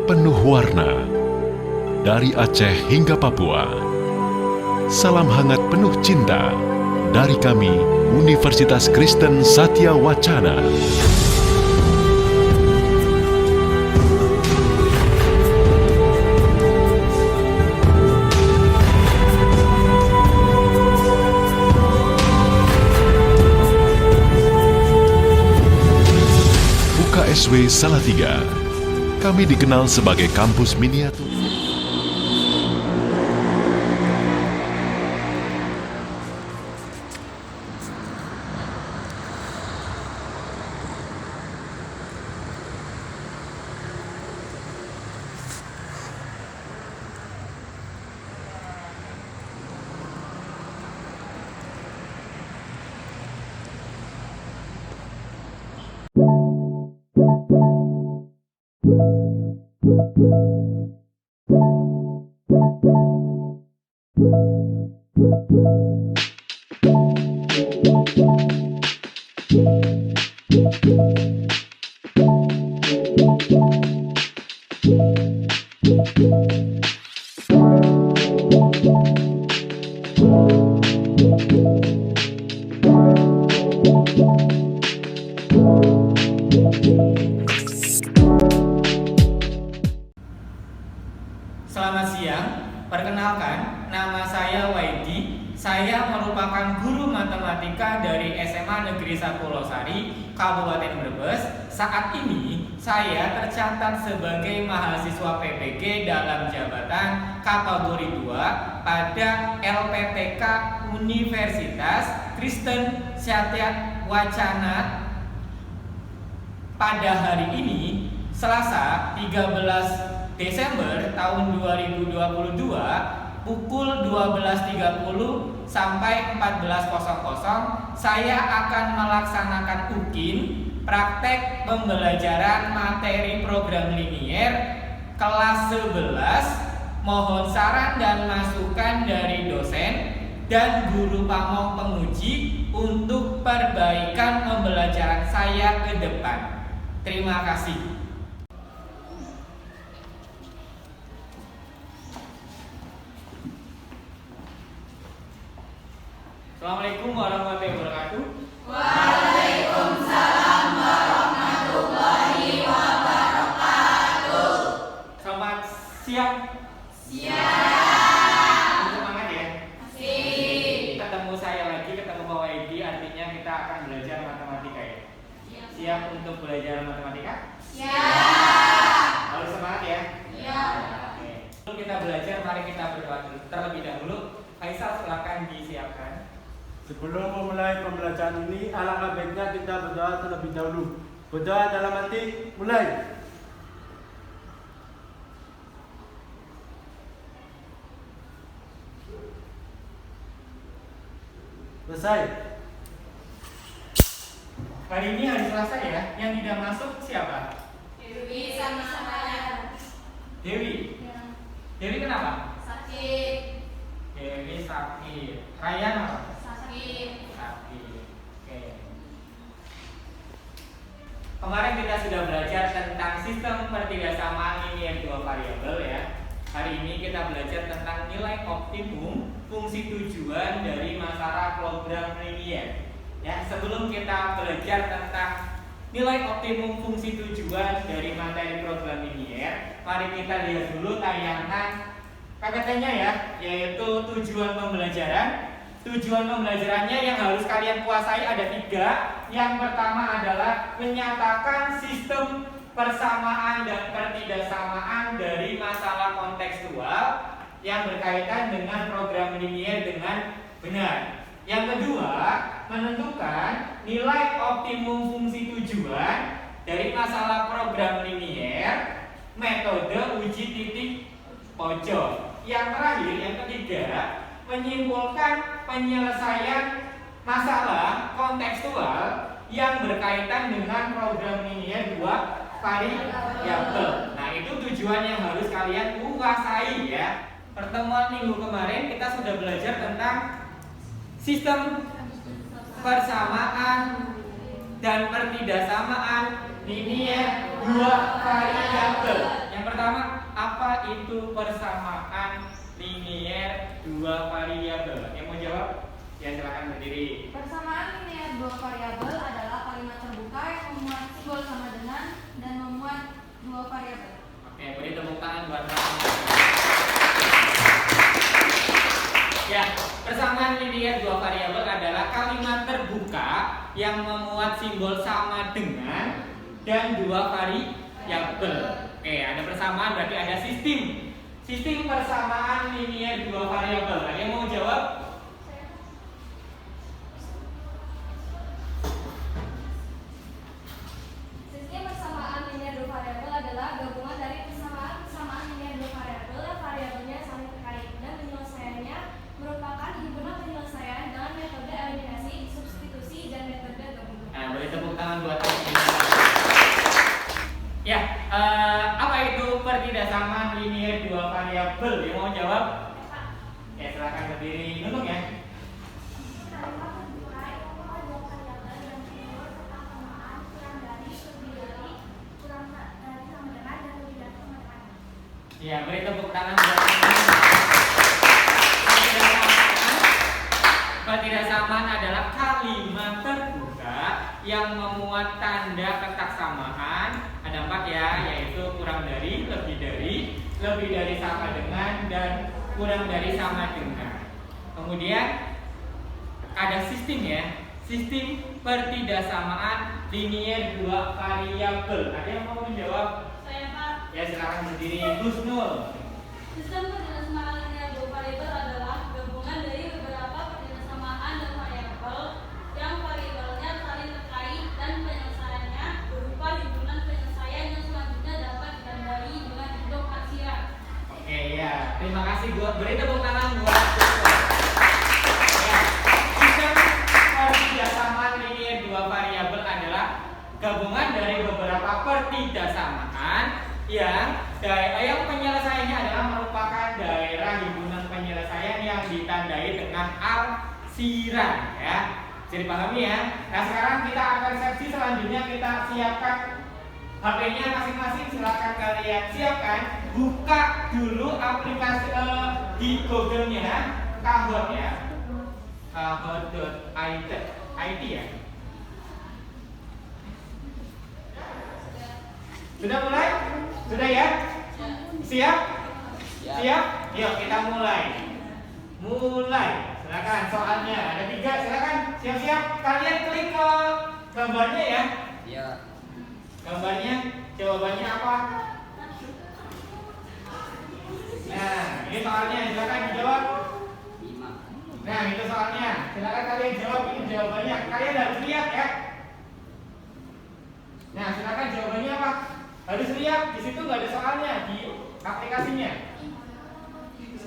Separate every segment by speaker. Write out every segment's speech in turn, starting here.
Speaker 1: penuh warna. Dari Aceh hingga Papua, salam hangat penuh cinta dari kami, Universitas Kristen Satya Wacana. UKSW Salatiga, kami dikenal sebagai kampus miniatur.
Speaker 2: Selamat siang, perkenalkan, nama saya Waidi. Saya merupakan guru matematika dari SMA Negeri 1 Losari, Kabupaten Brebes. Saat ini, saya tercatat sebagai mahasiswa PPG dalam jabatan kategori 2 pada LPTK Universitas Kristen Satya Wacana. Pada hari ini, Selasa 13 Desember tahun 2022 pukul 12.30 sampai 14.00 saya akan melaksanakan UKIN praktek pembelajaran materi program linier kelas 11. Mohon saran dan masukan dari dosen dan guru pamong penguji untuk perbaikan pembelajaran saya ke depan. Terima kasih. Assalamualaikum warahmatullahi wabarakatuh.
Speaker 3: Waalaikumsalam warahmatullahi wabarakatuh.
Speaker 2: Selamat siang.
Speaker 3: Siang.
Speaker 2: Semangat ya.
Speaker 3: Sip.
Speaker 2: Ketemu saya lagi, ketemu Pak Waidi, artinya kita akan belajar matematika ya. Siap untuk belajar matematika?
Speaker 3: Siap.
Speaker 2: Harus semangat ya.
Speaker 3: Siap.
Speaker 2: Oke. Sebelum kita belajar, mari kita berdoa terlebih dahulu. Faisal, silakan disiapkan.
Speaker 4: Sebelum memulai pembelajaran ini, alangkah baiknya kita berdoa terlebih dahulu. Berdoa dalam hati, mulai. Selesai.
Speaker 2: Hari ini hari Selasa ya. Yang tidak masuk siapa?
Speaker 3: Dewi sama saya.
Speaker 2: Dewi. Dewi kenapa?
Speaker 3: Sakit.
Speaker 2: Dewi sakit. Ryan apa?
Speaker 3: Sakit.
Speaker 2: Sakit. Oke. Kemarin kita sudah belajar tentang sistem pertidasamaan linier dua variabel ya. Hari ini kita belajar tentang nilai optimum fungsi tujuan dari masalah program linier. Ya, sebelum kita belajar tentang nilai optimum fungsi tujuan dari materi program linier, mari kita lihat dulu tayangan PPT-nya ya, yaitu tujuan pembelajaran. Tujuan pembelajarannya yang harus kalian kuasai ada 3. Yang pertama adalah menyatakan sistem persamaan dan pertidaksamaan dari masalah kontekstual yang berkaitan dengan program linier dengan benar. Yang kedua, menentukan nilai optimum fungsi tujuan dari masalah program linier, metode uji titik pojok. Yang terakhir, yang ketiga, menyimpulkan penyelesaian masalah kontekstual yang berkaitan dengan program linier dua variabel. Nah, itu tujuan yang harus kalian kuasai ya. Pertemuan minggu kemarin kita sudah belajar tentang sistem persamaan dan pertidaksamaan linier dua variabel. Yang pertama apa itu persamaan linier dua variabel? Yang mau jawab? Ya silakan berdiri.
Speaker 3: Persamaan linier dua variabel adalah kalimat terbuka yang memuat simbol sama dengan dan memuat dua variabel.
Speaker 2: Oke, beri tepuk tangan buat ya, persamaan linier dua variabel adalah kalimat terbuka yang memuat simbol sama dengan dan dua variabel. Oke, ada persamaan berarti ada sistem. Sistem persamaan linier dua variabel. Ada yang mau jawab?
Speaker 3: Sistem persamaan linier dua variabel adalah gabungan dari persamaan linier dua variabel yang variabelnya saling terkait dan penyelesaiannya merupakan himpunan penyelesaian dengan metode eliminasi, substitusi, dan metode gabungan.
Speaker 2: Nah, boleh tepuk tangan buat ya, apa itu pertidaksamaan linier dua variabel? Yang mau jawab? Ya, silakan berdiri. Nunuk ya. Ya, beri tepuk tangan buat pertidaksamaan adalah kalimat terbuka yang memuat tanda ketaksamaan. Ada 4 ya, yaitu kurang dari, lebih dari, sama dengan, dan kurang dari sama dengan. Kemudian ada sistem ya, sistem pertidaksamaan linier dua variabel. Ada yang mau menjawab?
Speaker 3: Saya, Pak.
Speaker 2: Ya, silakan berdiri. Gus Nur.
Speaker 3: Sistem pertidaksamaan linier dua variabel adalah gabungan dari beberapa pertidaksamaan dan variabel yang variabelnya saling terkait dan penyelesaiannya berupa himpunan penyelesaian yang selanjutnya dapat ditandai dengan bentuk aksial.
Speaker 2: Oke ya, terima kasih buat beri tepuk tangan buat ya, sistem pertidaksamaan linier dua variabel adalah gabungan dari beberapa pertidaksamaan yang penyelesaiannya adalah merupakan daerah himpunan penyelesaian yang ditandai dengan arsiran ya. Jadi pahami ya. Nah, sekarang kita akan seksi selanjutnya, kita siapkan HP-nya masing-masing, silakan kalian siapkan. Buka dulu aplikasi di Google-nya Kahoot ya. Kahoot.it ya. Sudah mulai? Sudah ya? Siap? Siap? Yuk kita mulai. Silakan soalnya ada 3. Silakan siap-siap. Kalian klik ke gambarnya ya.
Speaker 5: Ya.
Speaker 2: Gambarnya, jawabannya apa? Nah, ini soalnya, silakan dijawab.
Speaker 5: 5.
Speaker 2: Nah, itu soalnya. Silakan kalian jawab, ini jawabannya. Kalian harus lihat ya. Nah, silakan jawabannya apa? Harus lihat, di situ nggak ada soalnya di aplikasinya.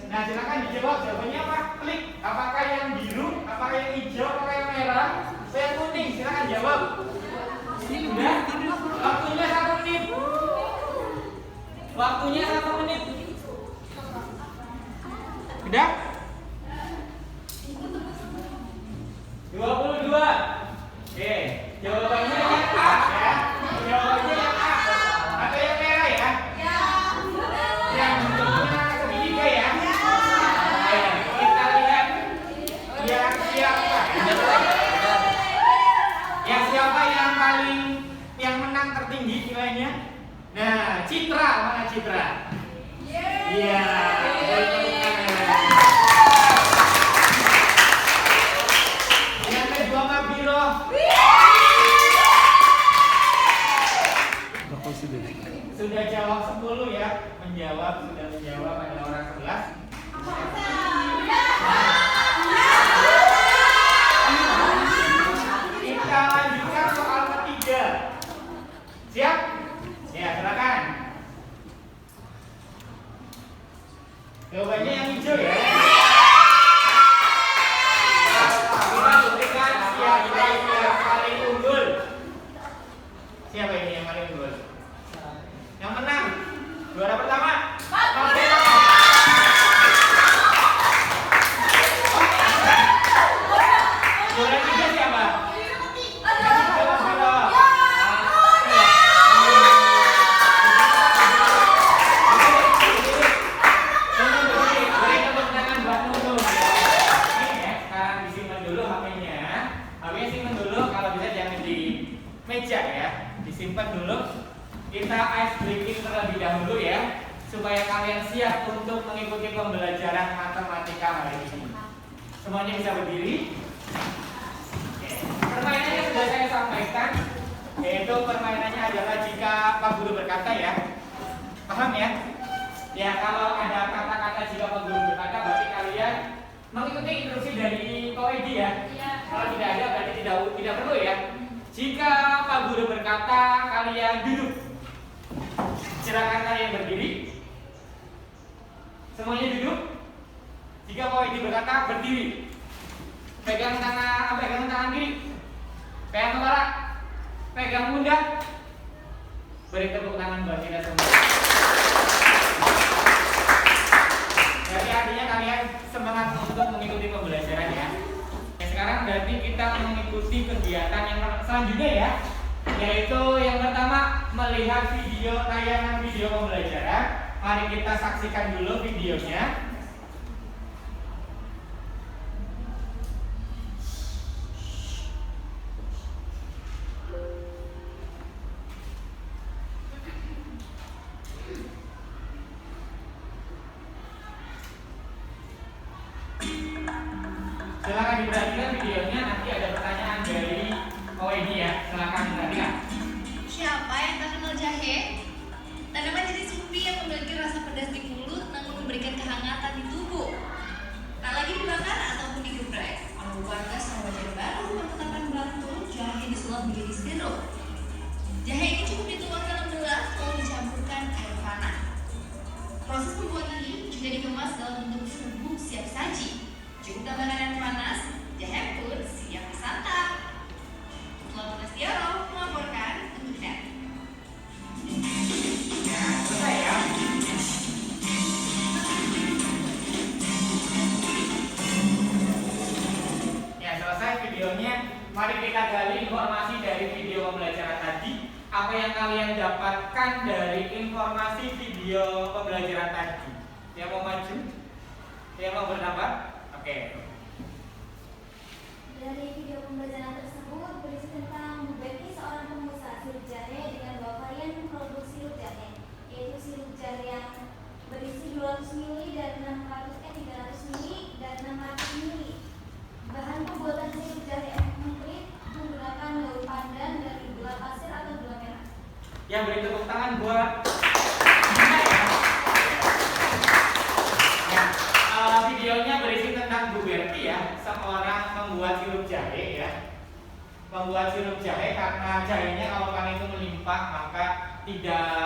Speaker 2: Nah, silakan dijawab jawabannya apa? Klik. Apakah yang biru, apakah yang hijau, apakah yang merah, atau yang kuning? Silakan jawab. Sudah? Waktunya 1 menit. Waktunya 1 menit. Sudah? 22. Oke, jawabannya yang A ya. Jawabannya yang A. Atau yang merah ya? Yang bentuknya segitiga ya? Ayo, kita lihat yang siapa. Yang siapa yang paling yang menang tertinggi nilainya? Nah, Citra, mana Citra? Iya. Yang kedua Mabiro. Sudah jawab 10 ya. Sudah menjawab ada orang 11. Kita lanjutkan soal ketiga. Siap? Ya, silakan. Jawabannya yang hijau ya. Kita berikan siapa yang paling unggul. Siapa ini yang paling unggul? Yang menang. Juara pertama. Juara 3 siapa? breaking terlebih dahulu ya, supaya kalian siap untuk mengikuti pembelajaran matematika hari ini. Semuanya bisa berdiri. Oke. Permainannya sudah saya sampaikan, yaitu permainannya adalah jika Pak Guru berkata ya, paham ya? Ya kalau ada kata-kata jika Pak Guru berkata, berarti kalian mengikuti instruksi dari Koedi ya. Kalau tidak ada berarti tidak perlu ya. Jika Pak Guru berkata, kalian duduk. Silakan kalian berdiri. Semuanya duduk. Jika Koedi berkata, berdiri. Pegang tangan kiri. Pegang kepala. Pegang pundak. Beri tepuk tangan buat kita semua. Jadi artinya kalian semangat untuk mengikuti pembelajaran ya. Sekarang berarti kita mengikuti kegiatan yang selanjutnya ya, yaitu yang pertama melihat tayangan video pembelajaran. Mari kita saksikan dulu videonya. Silakan diperhatikan videonya, nanti ada pertanyaan dari OED ya. Silakan diperhatikan.
Speaker 6: Siapa yang tak kenal jahe? Tanaman jenis umbi yang memiliki rasa pedas di mulut namun memberikan kehangatan di tubuh. Tak lagi dibakar ataupun digeprek, oleh warga sama wajar baru menetapkan Bantul jahe disulap menjadi sirup. Jahe ini cukup dituang dalam gelas lalu dicampurkan air panas. Proses pembuatan ini juga dikemas dalam bentuk bubuk siap saji. Cukup tambahkan air panas, jahe pun siap disantap. Selamat Tiaro melaporkan untuk net.
Speaker 2: Selesai ya. Ya selesai videonya. Mari kita gali informasi dari video pembelajaran tadi. Apa yang kalian dapatkan dari informasi video pembelajaran tadi? Yang mau maju? Yang mau bertambah? Oke.
Speaker 7: Dari video pembelajaran tersebut berisi tentang Bu Betty, seorang pengusaha sirup jahe dengan 2 varian produk sirup jahe, yaitu sirup jahe yang berisi 200 ml dan 300 ml dan 600 ml. Bahan pembuatan sirup jahe emprit menggunakan daun pandan dari gula pasir atau gula merah.
Speaker 2: Yang beri tepuk tangan buat Gina ya. Videonya berisi tentang Bu Betty ya, seorang pembuat sirup jahe ya. Pembuat sirup jahe karena jahenya kalau kan itu melimpah maka tidak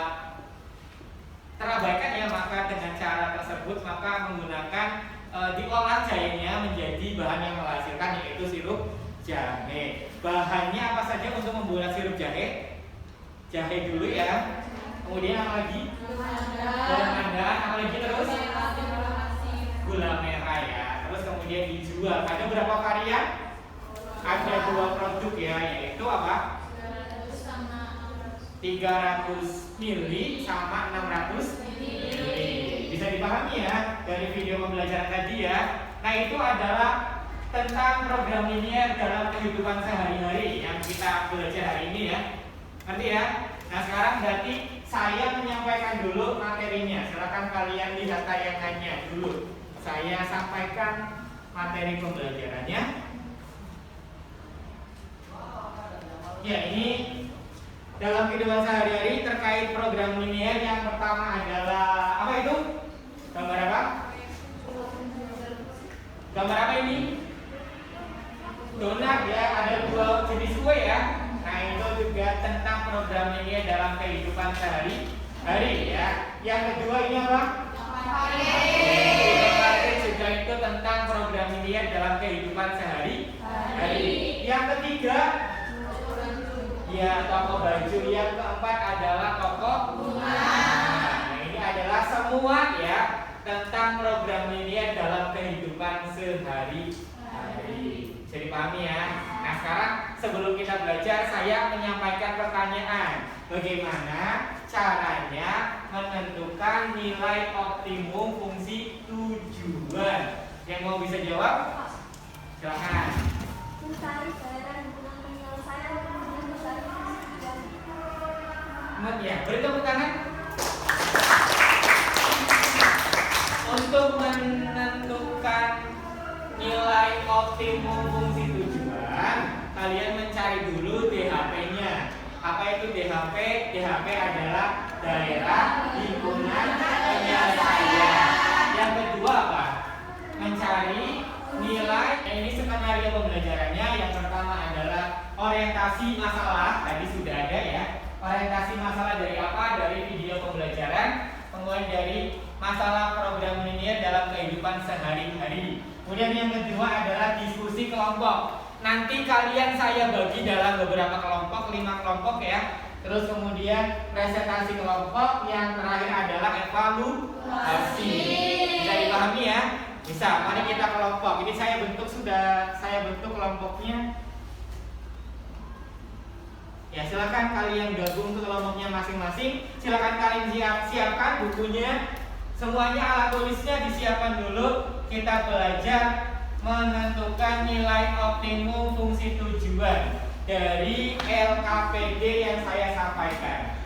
Speaker 2: terabaikan ya, maka dengan cara tersebut maka menggunakan diolah jahenya menjadi bahan yang menghasilkan yaitu sirup jahe. Bahannya apa saja untuk membuat sirup jahe? Jahe dulu ya. Kemudian apa lagi? Gula pandan, apa lagi terus? Gula merah ya. Terus kemudian dijual. Ada berapa varian? Ada 2 produk ya, yaitu apa? 300 ml sama 600 ml. Bisa dipahami ya dari video pembelajaran tadi ya. Nah itu adalah tentang program linear dalam kehidupan sehari-hari yang kita belajar hari ini ya. Ngerti ya? Nah sekarang berarti saya menyampaikan dulu materinya. Silakan kalian lihat tayangannya dulu. Saya sampaikan materi pembelajarannya. Ya ini dalam kehidupan sehari-hari terkait program linear yang pertama adalah apa itu? Gambar apa? Gambar apa ini? Donat ya, ada 2 jenis kue ya. Nah itu juga tentang program linear dalam kehidupan sehari-hari ya. Yang kedua ini apa? Juga itu tentang program linear dalam kehidupan sehari-hari. Yang ketiga ya toko baju. Yang keempat adalah toko bunga. Nah ini adalah semua ya tentang program linear dalam kehidupan sehari-hari. Jadi pahami ya. Nah sekarang sebelum kita belajar saya menyampaikan pertanyaan. Bagaimana caranya menentukan nilai optimum fungsi tujuan? Yang mau bisa jawab? Silakan.
Speaker 7: Mencari jalan dengan penyelesaian kemudian mencari fungsi tujuan.
Speaker 2: Ya, beri tepuk tangan. Untuk menentukan nilai optimum fungsi tujuan, kalian mencari dulu DHP-nya. Apa itu DHP? DHP adalah daerah lingkungan penyelesaian. Yang kedua apa? Mencari nilai. Ini skenario pembelajarannya. Yang pertama adalah orientasi masalah. Tadi sudah ada ya. Orientasi masalah dari apa? Dari video pembelajaran. Kemudian dari masalah program linear dalam kehidupan sehari-hari. Kemudian yang kedua adalah diskusi kelompok. Nanti kalian saya bagi dalam beberapa kelompok, 5 kelompok ya. Terus kemudian presentasi kelompok. Yang terakhir adalah evaluasi. Bisa dipahami ya? Bisa. Mari kita kelompok. Ini saya bentuk kelompoknya. Ya, silakan kalian gabung ke kelompoknya masing-masing. Silakan kalian siapkan bukunya. Semuanya alat tulisnya disiapkan dulu. Kita belajar menentukan nilai optimum fungsi tujuan dari LKPD yang saya sampaikan.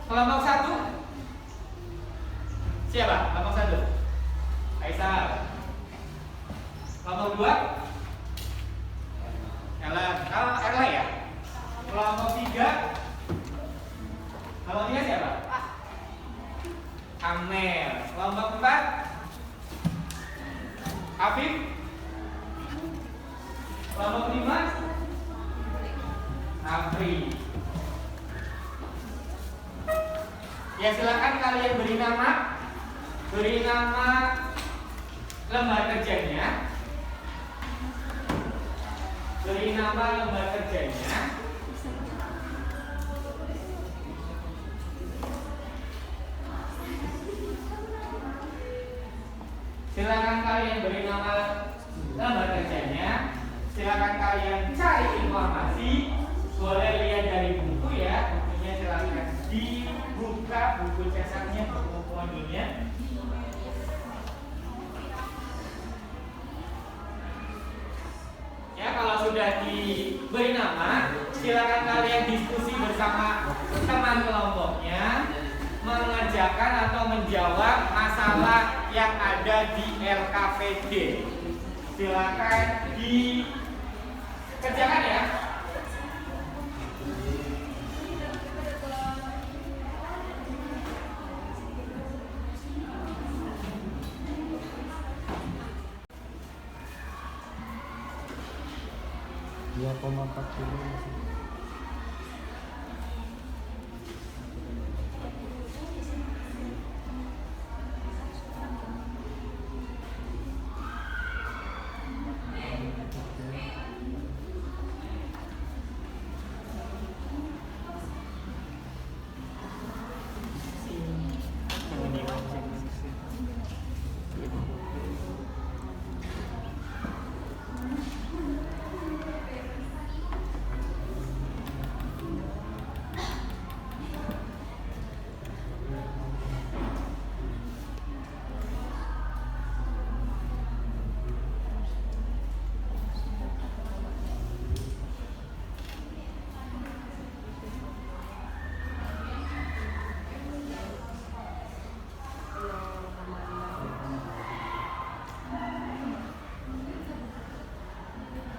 Speaker 2: Kelompok 1. Siapa? Kelompok 1. Kaisar. Kelompok 2. Ellen. Kalau Erla ya? Kelompok 3. Kelompok 3 siapa? Amel. Kelompok 4. Afif. Kelompok 5. Afri. Ya, silakan kalian beri nama lembar kerjanya. Beri nama lembar kerjanya. Silakan kalian beri nama lembar kerjanya. Silakan kalian cari informasi. Boleh lihat dari buku ya. Bukunya silakan dibuka, buku cetaknya, buku modulnya. Ya, kalau sudah diberi nama, silakan kalian diskusi bersama teman kelompoknya, mengerjakan atau menjawab masalah yang ada di LKPD. Silakan dikerjakan ya.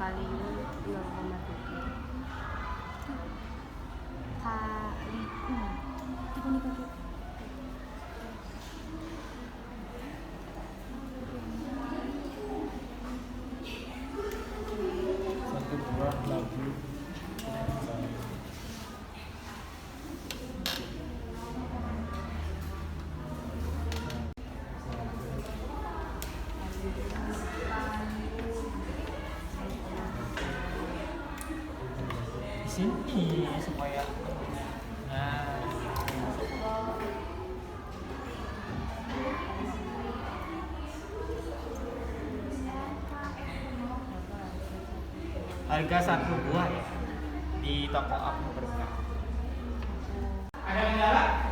Speaker 8: Kali 0,7 kali
Speaker 4: Satu buah lagu.
Speaker 2: Sini supaya harga satu buah ya di toko aku berkah. Ada kendala?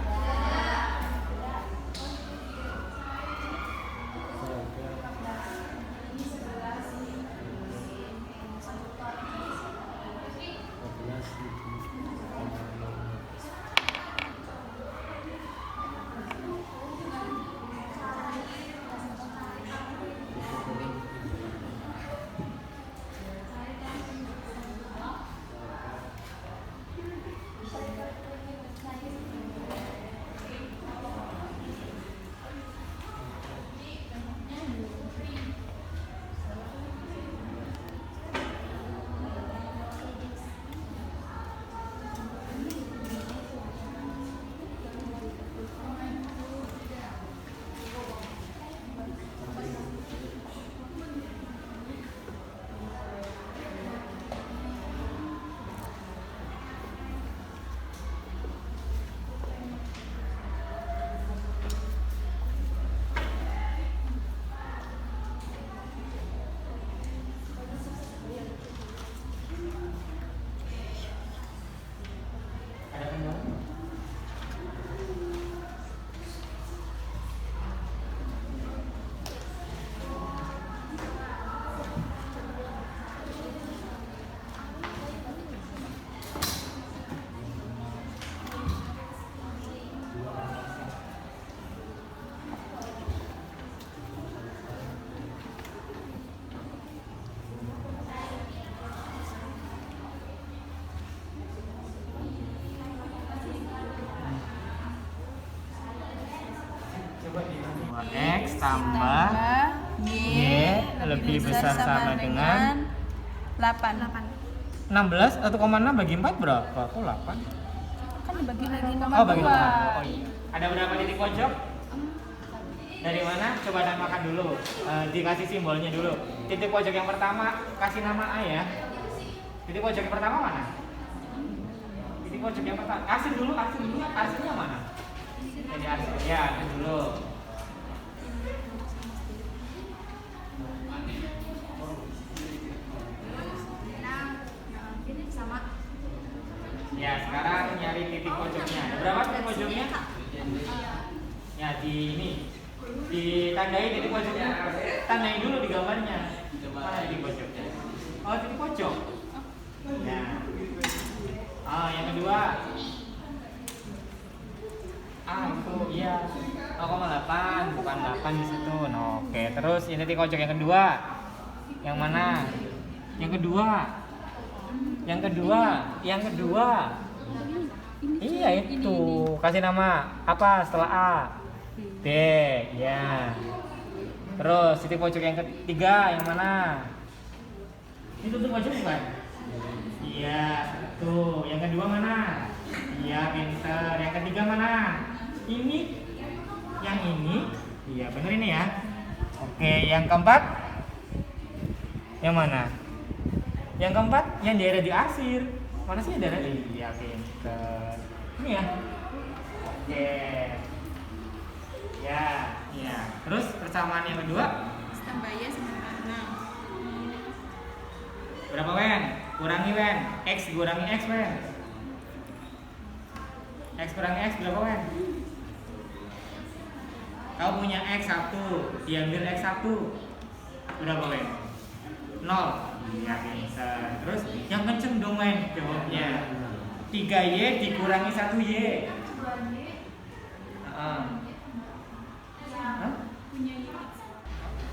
Speaker 2: 2x tambah y lebih besar sama dengan
Speaker 8: 8.
Speaker 2: 16, 1,6 bagi 4 berapa? Kok 8?
Speaker 8: Kan dibagi lagi sama
Speaker 2: Oh, bagi
Speaker 8: 2.
Speaker 2: 2. Oh iya. Ada berapa titik pojok? Dari mana? Coba namakan dulu. Dikasih simbolnya dulu. Titik pojok yang pertama kasih nama A ya. Titik pojok yang pertama mana? Titik pojok yang pertama. Arsir dulu. Arsirnya mana? Jadi arsir. Ya, itu dulu. Ya, sekarang nyari titik pojoknya. Ada berapa titik pojoknya? Ya, di ini. Ditandai titik pojoknya. Tandai dulu di gambarnya. Mana titik pojoknya? Oh, titik pojok. Ya. Yang kedua. Itu iya. 0,8, bukan 8 di situ. Nah, oke. Terus ini titik pojok yang kedua. Yang mana? Yang kedua. Iya itu. Kasih nama apa setelah A? B, ya. Terus titik pojok yang ketiga yang mana? Itu titik pojok bukan? Iya, tuh. Yang kedua mana? Iya, pinter. Yang ketiga mana? Ini. Yang ini. Iya, bener ini ya. Oke, yang keempat? Yang mana? Yang keempat, yang daerah di arsir. Mana sih daerah? Iya, pinter. Ini ya. Oke. Ya. Terus persamaan yang kedua?
Speaker 8: Tambah y sama 6.
Speaker 2: Berapa Wen? Kurangi Wen. X kurangi X Wen. X kurangi X berapa Wen? Kau punya X 1, diambil X 1. Berapa Wen? 0. Ya bisa. Terus yang kenceng dong Wen jawabnya. 3y dikurangi 1y.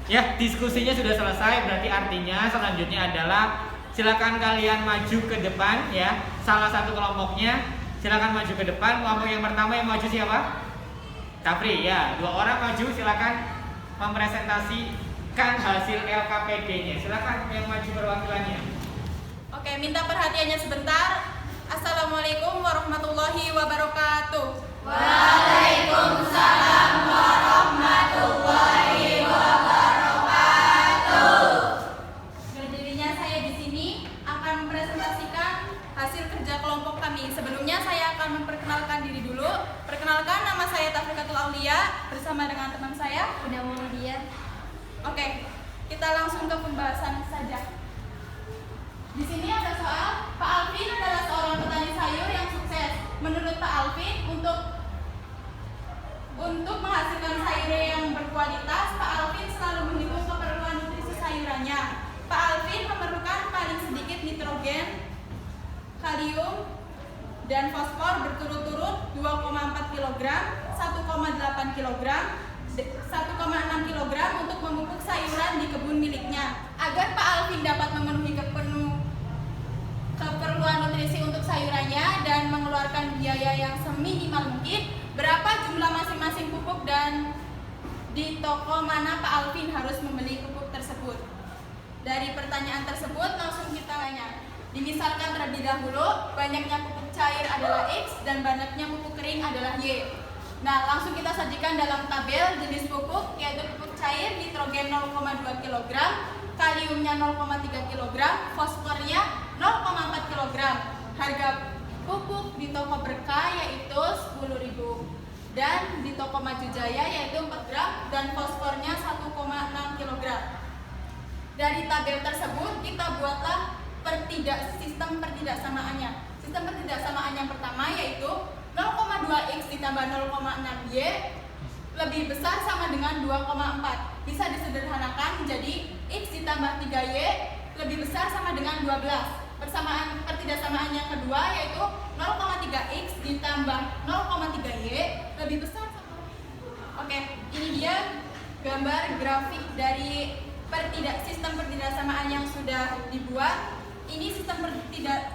Speaker 2: Ya, diskusinya sudah selesai. Berarti artinya selanjutnya adalah silakan kalian maju ke depan ya. Salah satu kelompoknya silakan maju ke depan. Kelompok yang pertama yang maju siapa? Capri ya. 2 orang maju, silakan mempresentasikan hasil LKPD-nya. Silakan yang maju perwakilannya.
Speaker 8: Oke, minta perhatiannya sebentar. Assalamualaikum warahmatullahi wabarakatuh.
Speaker 3: Waalaikumsalam warahmatullahi wabarakatuh.
Speaker 8: Berdirinya saya di sini akan mempresentasikan hasil kerja kelompok kami. Sebelumnya saya akan memperkenalkan diri dulu. Perkenalkan, nama saya Tafrikatul Aulia bersama dengan teman saya
Speaker 7: Udah mau dia.
Speaker 8: Oke, kita langsung ke pembahasan saja. Di sini ada soal, Pak Alvin adalah seorang petani sayur yang sukses. Menurut Pak Alvin, untuk menghasilkan sayur yang berkualitas, Pak Alvin selalu menghitung keperluan nutrisi sayurannya. Pak Alvin memerlukan paling sedikit nitrogen, kalium, dan fosfor berturut-turut 2,4 kg, 1,8 kg, 1,6 kg untuk memupuk sayuran di kebun miliknya. Agar Pak Alvin dapat memenuhi keperluan nutrisi untuk sayurannya dan mengeluarkan biaya yang seminimal mungkin, berapa jumlah masing-masing pupuk dan di toko mana Pak Alvin harus membeli pupuk tersebut? Dari pertanyaan tersebut langsung kita tanya. Dimisalkan terlebih dahulu, banyaknya pupuk cair adalah X dan banyaknya pupuk kering adalah Y. Nah, langsung kita sajikan dalam tabel jenis pupuk, yaitu pupuk cair nitrogen 0,2 kg, kaliumnya 0,3 kg, fosfornya 0,4 kg. Harga pupuk di toko Berkah yaitu 10.000 dan di toko Maju Jaya yaitu 4 gram dan fosfornya 1,6 kg. Dari tabel tersebut kita buatlah sistem pertidaksamaannya. Sistem pertidaksamaan yang pertama yaitu 0,2x ditambah 0,6y lebih besar sama dengan 2,4. Bisa disederhanakan menjadi x ditambah 3y lebih besar sama dengan 12. Persamaan pertidaksamaan yang kedua yaitu 0,3x ditambah 0,3y lebih besar sama. Oke, ini dia gambar grafik dari sistem pertidaksamaan yang sudah dibuat. Ini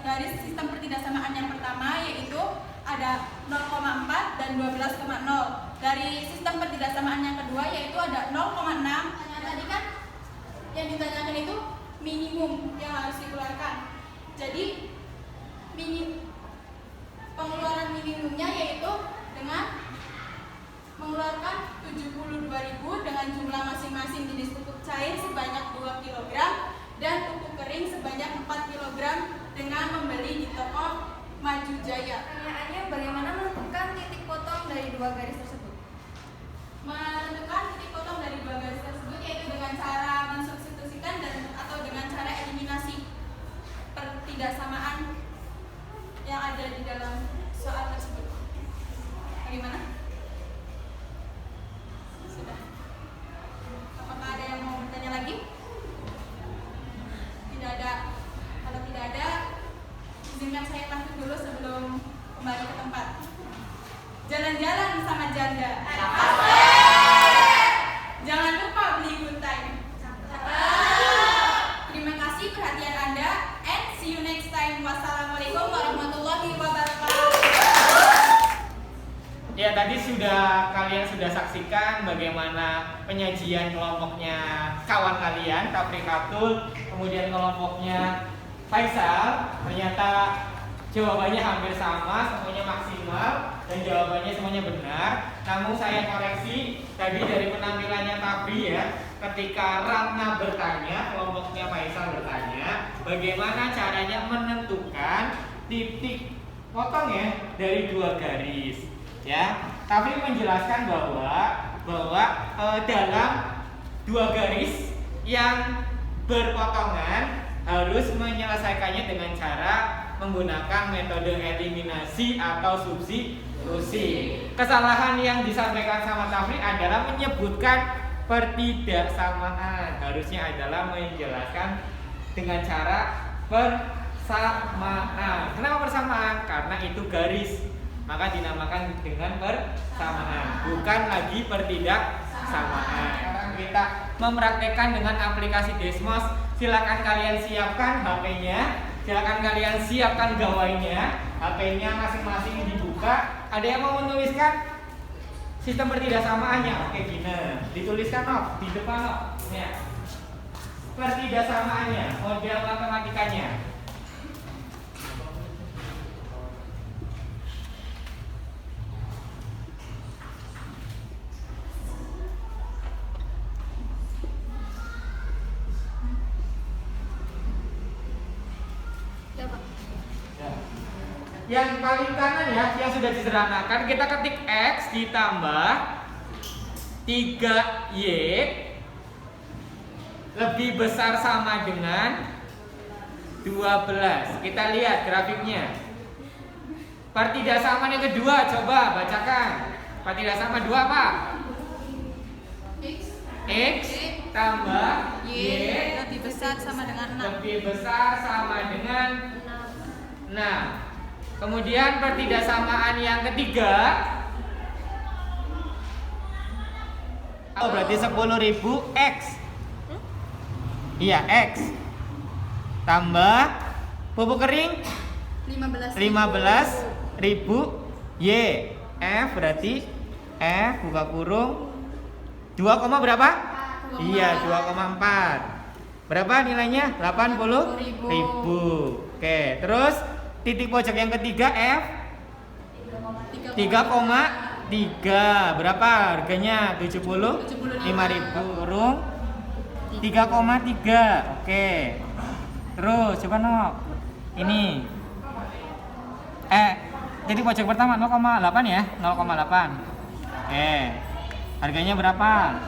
Speaker 8: dari sistem pertidaksamaan yang pertama yaitu ada 0,4 dan 12,0. dari sistem pertidaksamaan yang kedua, yaitu ada 0,6. Tadi kan yang ditanyakan itu minimum yang harus dikeluarkan. Jadi pengeluaran minimumnya yaitu dengan mengeluarkan 72.000 dengan jumlah masing-masing jenis pupuk cair sebanyak 2 kg dan pupuk kering sebanyak 4 kg dengan membeli di toko Maju Jaya.
Speaker 7: Pertanyaannya, bagaimana menentukan titik potong dari dua garis tersebut?
Speaker 8: Menentukan titik potong dari dua garis tersebut yaitu dengan cara mensubstitusikan dan atau dengan cara eliminasi pertidaksamaan yang ada di dalam soal tersebut. Bagaimana? Sudah. Apakah ada yang mau bertanya lagi? Tidak ada. Kalau tidak ada, izinkan saya pamit dulu sebelum kembali ke tempat. Jalan-jalan sama janda. Jangan lupa beli good time. Terima kasih perhatian Anda and see you next time. Wassalamualaikum warahmatullahi wabarakatuh.
Speaker 2: Ya, tadi kalian sudah saksikan bagaimana penyajian kelompoknya kawan kalian, Tafrikatul, kemudian kelompoknya Faisal. Ternyata jawabannya hampir sama, semuanya maksimal dan jawabannya semuanya benar. Namun saya koreksi tadi dari penampilannya Tafri ya, ketika Ratna bertanya, kelompoknya Faisal bertanya, bagaimana caranya menentukan titik potong ya dari dua garis. Ya, Tafri menjelaskan bahwa dalam dua garis yang berpotongan harus menyelesaikannya dengan cara menggunakan metode eliminasi atau substitusi. Kesalahan yang disampaikan sama Tafri adalah menyebutkan pertidaksamaan. Harusnya adalah menjelaskan dengan cara persamaan. Kenapa persamaan? Karena itu garis, maka dinamakan dengan persamaan, bukan lagi pertidaksamaan. Sekarang kita mempraktekkan dengan aplikasi Desmos. Silakan kalian siapkan HP-nya, silakan kalian siapkan gawainya, HP-nya masing-masing dibuka. Ada yang mau menuliskan sistem pertidaksamaannya? Oke, gini, dituliskan di depan ya. Pertidaksamaannya, model matematikanya. Yang paling kanan ya, yang sudah disederhanakan, kita ketik X ditambah 3Y lebih besar sama dengan 12. Kita lihat grafiknya. Pertidaksamaan yang kedua, coba bacakan. Pertidaksamaan 2 apa? X tambah Y
Speaker 8: lebih besar sama dengan 6.
Speaker 2: lebih besar sama dengan 6. Kemudian pertidaksamaan yang ketiga, berarti 10.000 X. Iya, X tambah pupuk kering 15.000 Y. F berarti F buka kurung 2, berapa? Iya, 2,4. Berapa nilainya? 80.000. Oke, terus titik pojok yang ketiga F 3,3. Berapa harganya? 75.000 kurung 3,3. Oke. Terus coba Nok. Ini titik pojok pertama 0,8 ya, 0,8. Oke. Harganya berapa?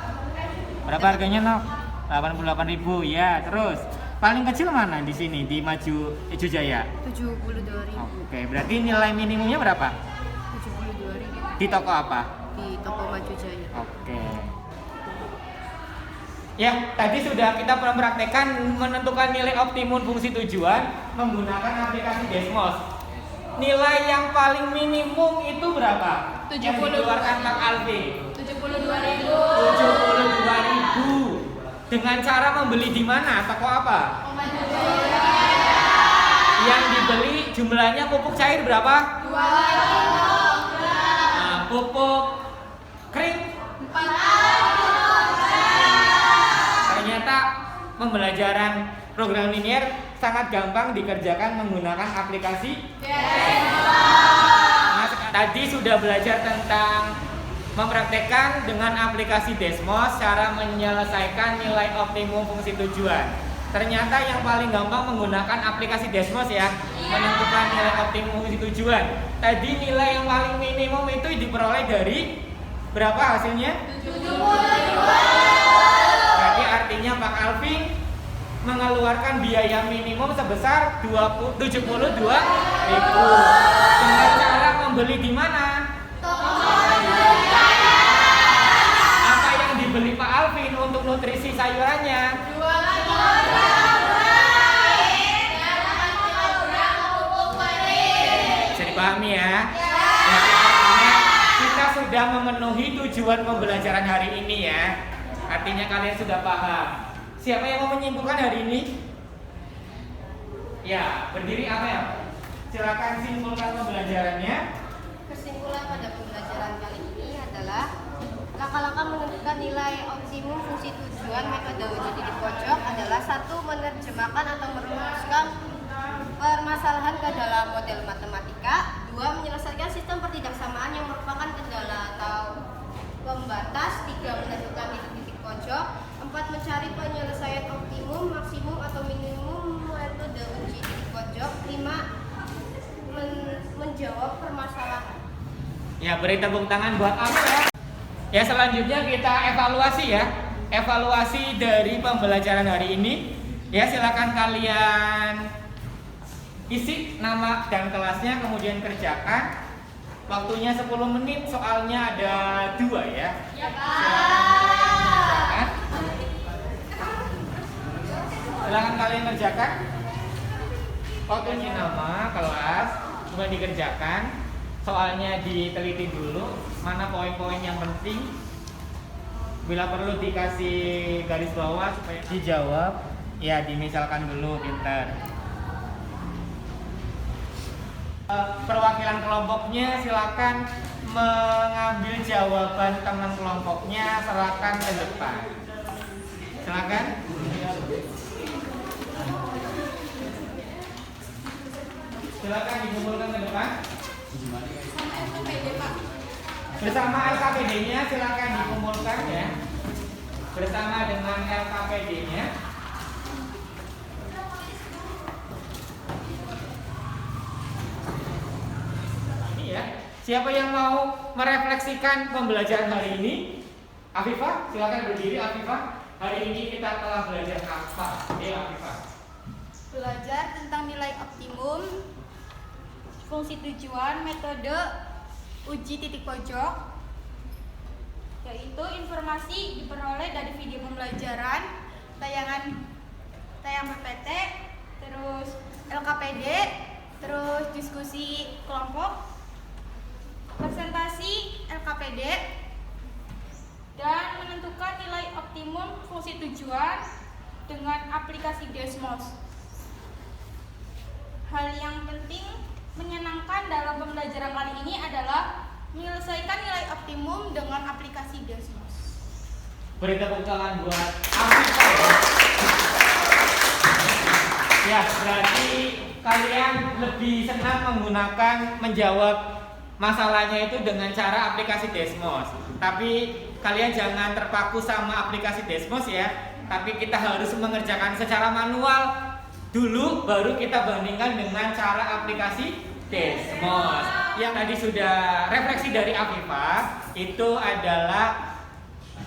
Speaker 2: Berapa harganya Nok? 88.000 ya. Terus paling kecil mana di sini di Maju Jaya?
Speaker 9: 72.000.
Speaker 2: Oke, berarti nilai minimumnya berapa?
Speaker 9: 72.000.
Speaker 2: Di toko apa?
Speaker 9: Di toko Maju Jaya.
Speaker 2: Oke. Ya, tadi sudah kita mempraktekkan menentukan nilai optimum fungsi tujuan menggunakan aplikasi Desmos. Nilai yang paling minimum itu berapa?
Speaker 8: 72.
Speaker 2: Yang dikeluarkan Kang Alfi.
Speaker 8: 72.000.
Speaker 2: 72.000. Dengan cara membeli di mana? Toko apa? Yang dibeli jumlahnya pupuk cair berapa?
Speaker 8: 2 kg.
Speaker 2: Nah, pupuk pembelajaran program linier sangat gampang dikerjakan menggunakan aplikasi Desmos. Tadi sudah belajar tentang mempraktekkan dengan aplikasi Desmos cara menyelesaikan nilai optimum fungsi tujuan. Ternyata yang paling gampang menggunakan aplikasi Desmos ya, menentukan nilai optimum fungsi tujuan. Tadi nilai yang paling minimum itu diperoleh dari berapa hasilnya? 72. Berarti artinya Pak Alvin mengeluarkan biaya minimum sebesar 72.000 dengan cara membeli di mana? Apa yang dibeli Pak Alvin untuk nutrisi sayurannya? 2 bisa dipahami ya? Jadi artinya kita sudah memenuhi tujuan pembelajaran hari ini ya. Artinya kalian sudah paham. Siapa yang mau menyimpulkan hari ini? Ya, berdiri apa ya? Silakan simpulkan pembelajarannya.
Speaker 9: Kesimpulan pada pembelajaran kali ini adalah langkah-langkah menentukan nilai optimum fungsi tujuan metode uji titik pojok adalah 1. Menerjemahkan atau merumuskan permasalahan ke dalam model matematika. 2. Menyelesaikan sistem pertidaksamaan yang merupakan kendala atau pembatas. 3. Menentukan titik-titik pojok. 4. Mencari penyelesaian optimum, maksimum atau minimum metode uji titik pojok. 5. Menjawab permasalahan.
Speaker 2: Ya, beri tepuk tangan buat Amel ya. Ya, selanjutnya kita evaluasi ya. Evaluasi dari pembelajaran hari ini. Ya, silakan kalian isi nama dan kelasnya kemudian kerjakan. Waktunya 10 menit, soalnya ada 2 ya.
Speaker 3: Ya,
Speaker 2: Silakan kalian kerjakan. Waktunya nama, kelas, kemudian dikerjakan. Soalnya diteliti dulu, mana poin-poin yang penting. Bila perlu dikasih garis bawah supaya dijawab. Ya, dimisalkan dulu, pintar. Perwakilan kelompoknya silakan mengambil jawaban teman kelompoknya, serahkan ke depan. Silakan. Silakan dikumpulkan ke depan. Bersama LKPD-nya silakan dikumpulkan ya. Bersama dengan LKPD-nya. Ini ya. Siapa yang mau merefleksikan pembelajaran hari ini? Afifah, silakan berdiri Afifah. Hari ini kita telah belajar apa? Afifah.
Speaker 8: Belajar tentang nilai optimum, fungsi tujuan, metode uji titik pojok, yaitu informasi diperoleh dari video pembelajaran, tayang PPT, terus LKPD, terus diskusi kelompok, presentasi LKPD, dan menentukan nilai optimum fungsi tujuan dengan aplikasi Desmos. Hal yang penting menyenangkan dalam pembelajaran kali ini adalah menyelesaikan nilai optimum dengan aplikasi Desmos.
Speaker 2: Beri tepuk tangan buat Afifah. Ya, berarti kalian lebih senang menggunakan menjawab masalahnya itu dengan cara aplikasi Desmos. Tapi kalian jangan terpaku sama aplikasi Desmos ya. Tapi kita harus mengerjakan secara manual dulu, baru kita bandingkan dengan cara aplikasi Desmos. Yang tadi sudah refleksi dari Afifah itu adalah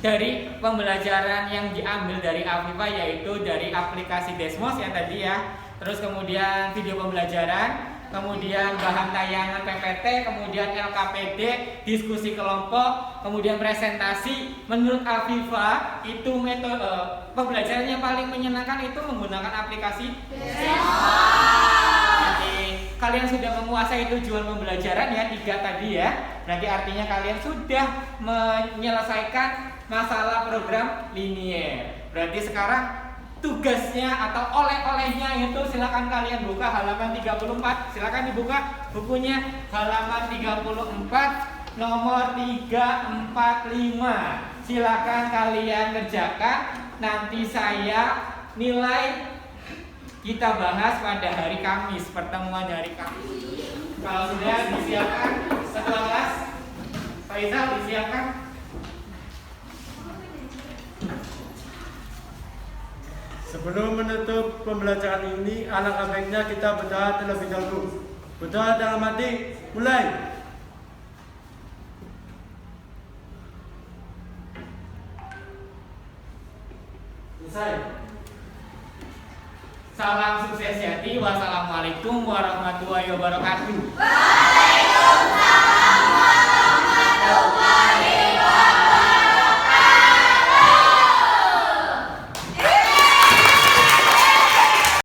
Speaker 2: dari pembelajaran yang diambil dari Afifah, yaitu dari aplikasi Desmos yang tadi ya. Terus kemudian video pembelajaran, kemudian bahan tayangan PPT, kemudian LKPD, diskusi kelompok, kemudian presentasi. Menurut Afifah itu metode pembelajaran yang paling menyenangkan itu menggunakan aplikasi Desmos. Jadi kalian sudah menguasai tujuan pembelajaran ya, 3 tadi ya. Berarti artinya kalian sudah menyelesaikan masalah program linier. Berarti sekarang tugasnya atau oleh-olehnya itu silakan kalian buka halaman 34. Silakan dibuka bukunya, halaman 34 nomor 345. Silakan kalian kerjakan. Nanti saya nilai kita bahas pada hari Kamis, pertemuan hari Kamis. Kalau sudah disiapkan setelah kelas, Faizal disiapkan.
Speaker 4: Sebelum menutup pembelajaran ini, alangkah baiknya kita berdoa terlebih dahulu. Berdoa dalam hati, mulai. Selesai.
Speaker 2: Salam sukses sejati. Wassalamualaikum warahmatullahi wabarakatuh.
Speaker 3: Waalaikumsalam warahmatullahi wabarakatuh.